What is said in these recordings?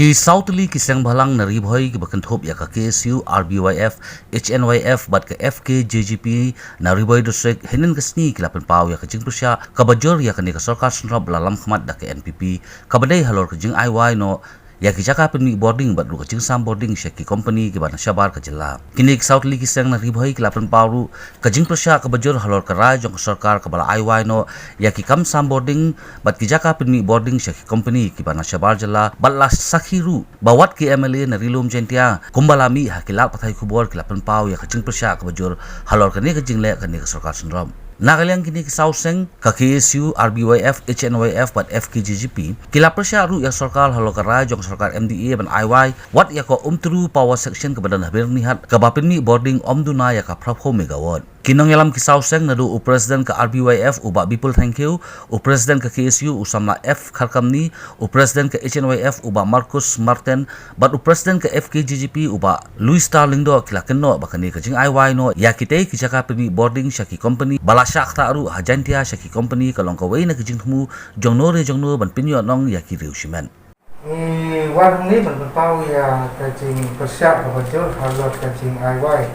Ki Southly ki seng balang na ribhoy ki bakan thop ya ka KSU RBYF HNYF bat ka FK JGP na ribhoy district hinin kasni kilapan paw ya ka jing pusya ka bajor ya ka ni ka sarkar sunrab lalam khmat da ka NPP ka badai halor ka jing IY no ya ki jaka penmi boarding bat ru ka jing sam boarding shaki company ki bana shabar ka jilla kini ki Southly ki seng na ribhoy kilapan paw ru ka jing pusya ka bajor halor ka raj jong sarkar ka bala IY no ya ki kam sam boarding bat ki jaka penmi boarding shaki company ki bana shabar jilla balla sakhiru bawat ki MLA na rilum jentia kumbalami hakilak pathai khubor kilapan paw ya ka jing pusya ka bajor halor ka ni ka jing le ka ni ka sarkar sunram Nagalang kini ki Sauseng ka KSU RBYF HNYF bat FKJGP kila persya ru ya sarkar halokara jong sarkar MDA ban IY wat ya ko umtru power section ke badan habir nihat ka bapinmi boarding omduna ya ka prapho megawatt kinong yalam ki Sauseng nadu u president ka RBYF uba people thank you u president ka KSU usamna F kharkamni u president ka HNYF uba Marcus Martin bat u president ka FKJGP uba Louis Starling do kila kenno bakani ka jing IY no ya kitei ki jaka pinmi boarding shaki company Balasyak taru hajantia shaki company kalong kawai na kijing thmu jongno ban pinyo nong ya ki riusimen. Warung ni berpau ya kajing persyak bajur halot kajing IY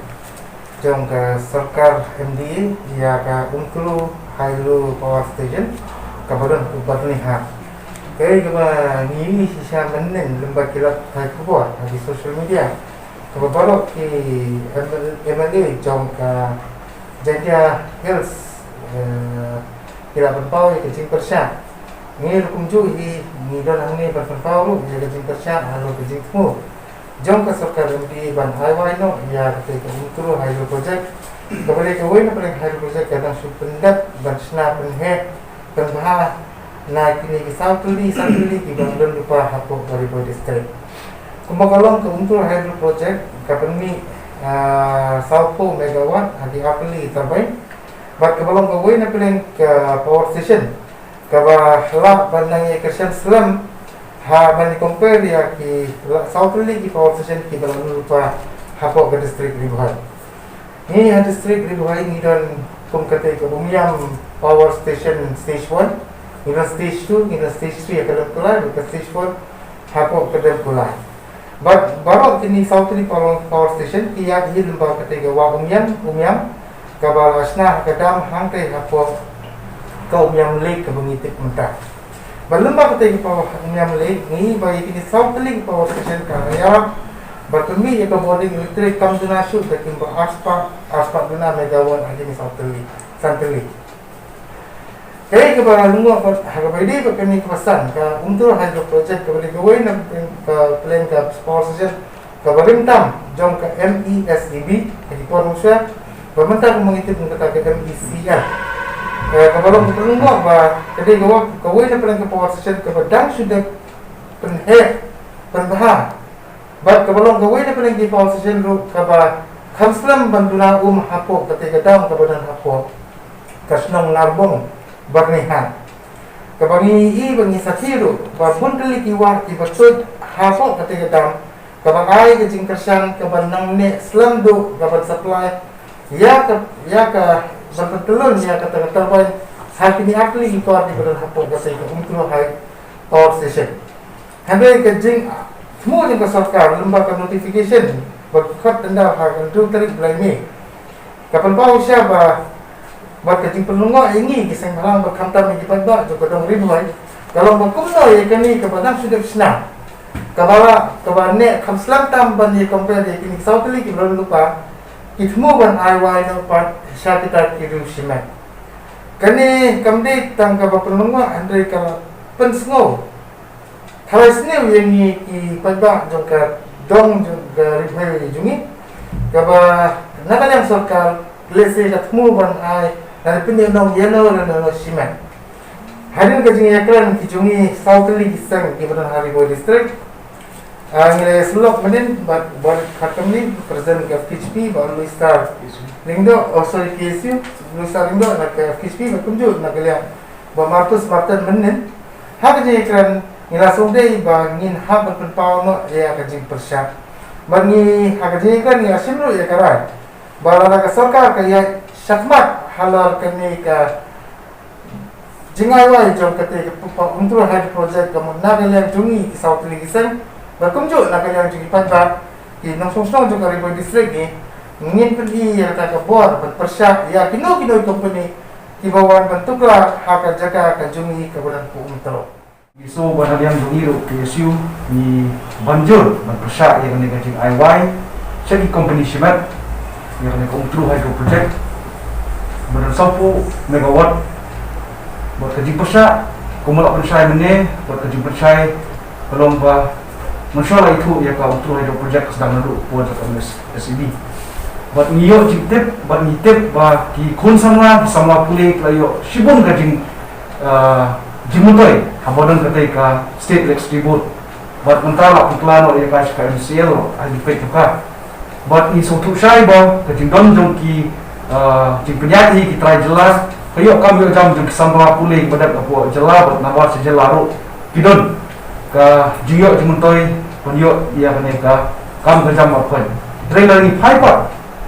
jong ke sarkar MDA ya ka ungkulu hailu power station kabadan ubat ni ha. Kaya kaba ngiri sisa menen lembar kilat thai kubor di social media. Kabarok ki MLA jong ka Jadia Hills kira berpau ya kecing persyak ni lukumju ni dalam ni berpau lu ya kecing persyak halo kecing mu jom ke sarkar MD ban IY no ya ketika itu hydro project kepada kawin paling hydro project kadang supendat ban sna penhe penbah na kini ki Southly ki bandar lupa hapok dari district kumakalong ke untuk hydro project kapenmi Southpo megawatt hadi apli turbine bat kebalong kawai na piling ke power station kaba la bandang ekesen slam ha bani compare ya ki Southly ki power station ki balang lupa hapo ke district Ribhai ni ha district Ribhai ni dan kum kate ke Umiam power station stage 1 ni stage 2 ni stage 3 akan kulai ke stage 4 hapo ke kulai But baru kini Southly power station kia hi lembar ketiga wa umiam kabal asna kadam hangkai hapo ka umiam lake ke bengitik mentah. But lembar ketiga power umiam lake ni bagi kini Southly power station ka ya batumi ya boarding elektrik kam dunasu takim ba aspa duna megawatt kini Southly. Kaya kepada lungo hagabai ko kami kepasan ka untuk hydro project kepada gawin na ka plan ka power station ka barimtam jong ka MESEB di Purmusya pemerintah mengitip kata ke MECL kepada lungo ba jadi gawin na plan ka power station ka badang sudah penbah bat kepada gawin na plan ka power station ru ka ba kamslam banduna hapo ketika dam kebadan hapo kasnong narbong bernihan kebangi bangi sakiru babun kali kiwar ki betul hapo ketika dam kebangai ke jingkersan kebanang ne slamdu kaban supply ya ke berpetulun ya ke terbaik hal kini akli ikor di badan hapo ketika untuk high power station hamil ke jing semua yang sarkar lembaga notification berkat tanda hak untuk tarik belai kapan pau siapa buat kecing penunggu ini kisah malam berkantar menjibat bak juga dong ribuan kalau berkumno ya kini kepada sudah senang kebala kebane kamslam tamban ya compare ya kini Southly ki belum lupa itmu ban IY no part syakita kiru simen kini kamdi tang kaba penunggu andre kala pensngo kalau sini yang ki pada juga dong juga ribuan jungi kaba nakal yang sarkar lese katmu ban IY dan punya nong yellow dan nong simen. Hari ini kajing yakran kijungi Southly kisang di badan Haribo district. Nilai selok menen buat khatam ni presiden ke FKHP baru Louis Star Ringdo sorry KSU Louis Star Ringdo nak ke FKHP berkunjung nak lihat bahawa Marcus Martin menen. Hak kajing yakran nilai sumdei bangin hak berpenpau no ya kajing persyak. Bagi hak kajing yakran ni asimru ya karai. Bahawa nak sarkar kaya syakmat halal kini ke jingawai jom ketika untuk hydro project kamu nak yang jungi Southly kisah berkunjung nak yang jadi pantat di nong song juga ribu distrik ni ingin pergi ya kata bor berpersiap ya kino company di bawah bentuklah hak jaga kajungi kebunan umum. So pada yang dulu PSU ni banjur berpersiap yang dengan kajing IY jadi company Shimat yang dengan True Hydro Project beran 10 megawatt buat kajing persiap kumulak persiap ini buat kajing persiap belum masalah itu ya kau True Hydro Project sedang lalu buat SEB. Buat niyo jitip, buat nitip, buat ki konsangan sama kulit layo sibun kajing jimutoy habodan katai ka state distribute. Buat mentala pentelano ya kas ka MCL ada pet juga. Buat ni suatu syai ba kajing donjong ki jing penyanyi ki try jelas. Kayo kami jam jing sama kulit pada kapo jelas buat nawar sejelaru kidon ka jiyo jimutoy punyo ya kaneka kam kajam apa. Trainer ni pipe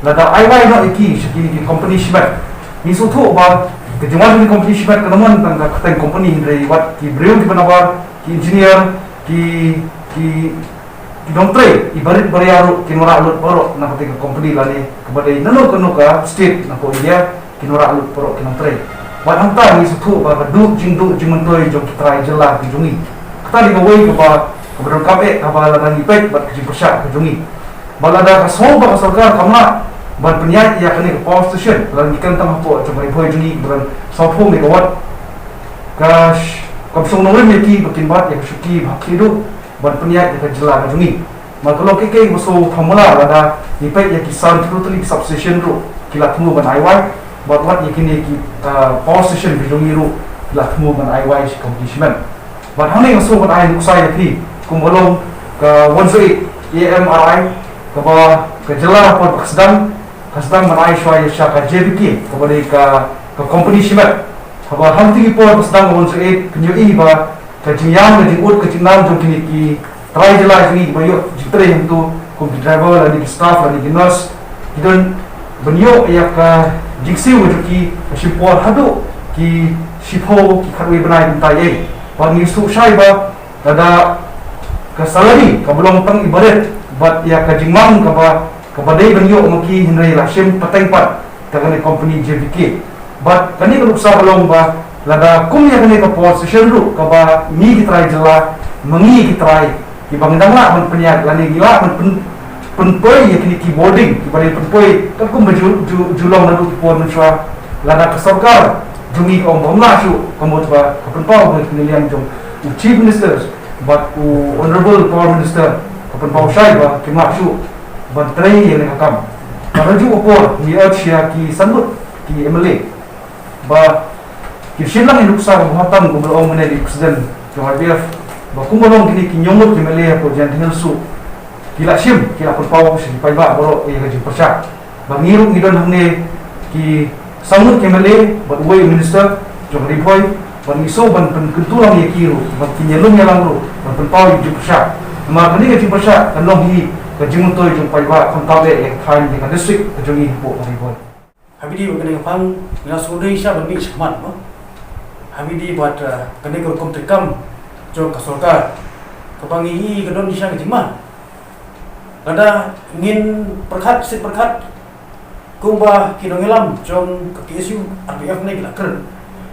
lada IY no iki sekini ki company Shibat ni suatu ba kejuan ni company Shibat kenaman tang ka company dari wat ki breu di panawar ki engineer ki domtre ibarit bariaru ki nora alut poro na ka company lani kepada nanu ka state na ko dia ki nora alut poro ki domtre wat hanta ni suatu ba du jingmentoi jom try jelah ki jungi kata di bawai ke ba keberon kabe ka ba lada ni pek bat ki persyak ki jungi balada ka soba ka sarkar kamla ban penyat ia kena ke power station dalam ikan tengah po coba ibu juni beran 10 megawatt kash kapsung nore meki bikin bat ya syuki bakli du ban penyat ia jela juni maka lo keke musuh formula ada ipai ya kisan totally substation ru kila temu ban IY buat wat ya kini ki power station bijungi ru kila temu ban IY competition ban hane musuh ban IY usai ti kumbolong ke 108 AMRI ke bawah ke jela por sedang kasdang manai shwai syaka JBK kepada ke company Shimat haba hanti po kasdang 108 kenyui ba kajiyang ke jingut ke jinam jom kini ki try jelas ni bayo jitre untuk computer driver lagi staff lagi nurse kidon benyo ya ka jiksi wujuki shipor hadu ki shipo ki kharwi banai bentai wangi su shai ba ada ke salary ka belum tang ibarat bat ya ka jingmang ka ba kepada benyo maki hinrai lasim patengpat dengan company JBK but kani kalau usah belum ba lada kum ya kani ke position ru ka ba ni kitrai jela mengi kitrai ki bangdang la men penyat lani gila men penpoi ya kini keyboarding kepada penpoi ka kum julong lalu pon menswa lada ke sarkar jungi om bomla su kamot ba ka penpau ke liang jong chief minister but honorable power minister ka penpau syai ba kima su bantrai yang nakam maraju opor ni archia ki sambut ki MLA ba ki silang induksa muhatam gumulong mene di presiden jong RBF ba kumulong kini ki nyomut ki MLA ko jan su kila sim kila pau si pai ba boro e gaji persyak ba ngiru ngidon hangne ki sambut ki MLA ba way minister jong riboy ba ngiso ban pentulang ye kiru ba kinyelung yalang ru ba pau ji persyak ma kini gaji persyak kanong hi kajing toy jung pai ba kham de ek thain di district kajungi po mari boy habidi kene pang na sudai sha ban mi chmat no habidi buat kene ko komtrikam jo ka sarkar kabangi hi kadon disha ngima ada ngin perkhat sit perkhat kumba kinongelam jong ka PSU RPF ne gila ker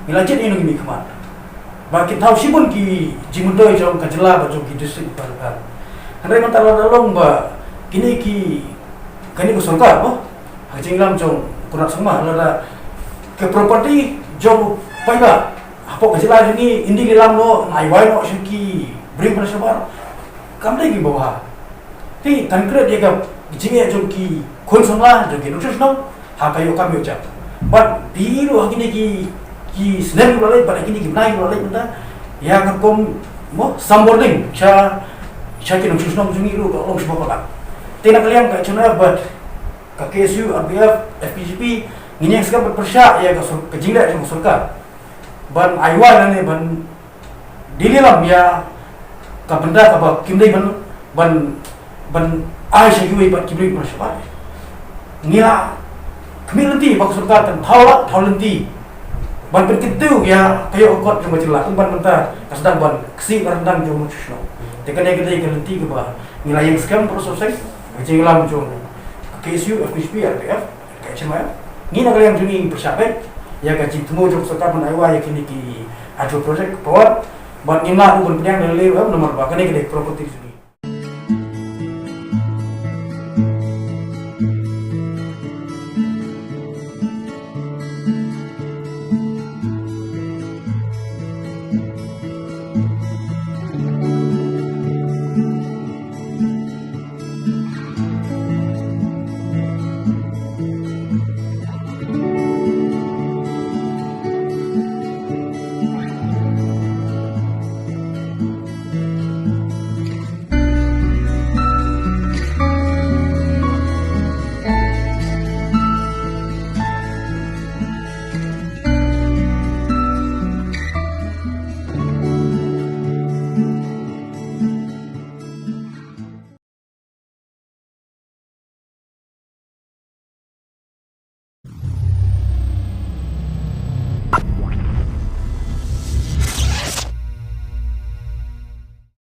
gila jet ino gimi khmat ba ki thau sibun ki jingundoi jong ka jela ba jong ki district parkar handai mata lalong ba kini ki kani ko sarkar ba hajing lam jong kunat semua lada ke property jong pai ba apo ka jela ni indi lam no IY no syuki bring pada sabar kam dai ki bawah ti konkret dia ka jinge jong ki khon sangla jong ki nutrus no ha kayo kam yo jap but biru hakini ki snap lalai pada kini ki nai lalai benda ya ngakom mo sambording cha ki nutrus no jungi lu ka long sebab lah tina kalian ka chuna but ka KSU RBF FPGP nginyang sekap bersyak ya ka jingda jong sarkar ban aiwa ne ban dililam ya ka benda ka ba kimdai ban ai sya yui ban kimdai bersyak ngira kemilenti ba sarkar kan thaulenti ban berkitu ya kayo kot jong jelas ban menta kasdang ban kesi rendang jong nutrusno Kedai-kedai kelenti ke bah nilai yang scam proses kecil lam jong KSU FQSP RPF kecil ni nak yang juni persiapan ya kecil temu jong serta penaiwa ya kini ki adu projek power buat nina pun penyang dari nomor bah kedai-kedai properti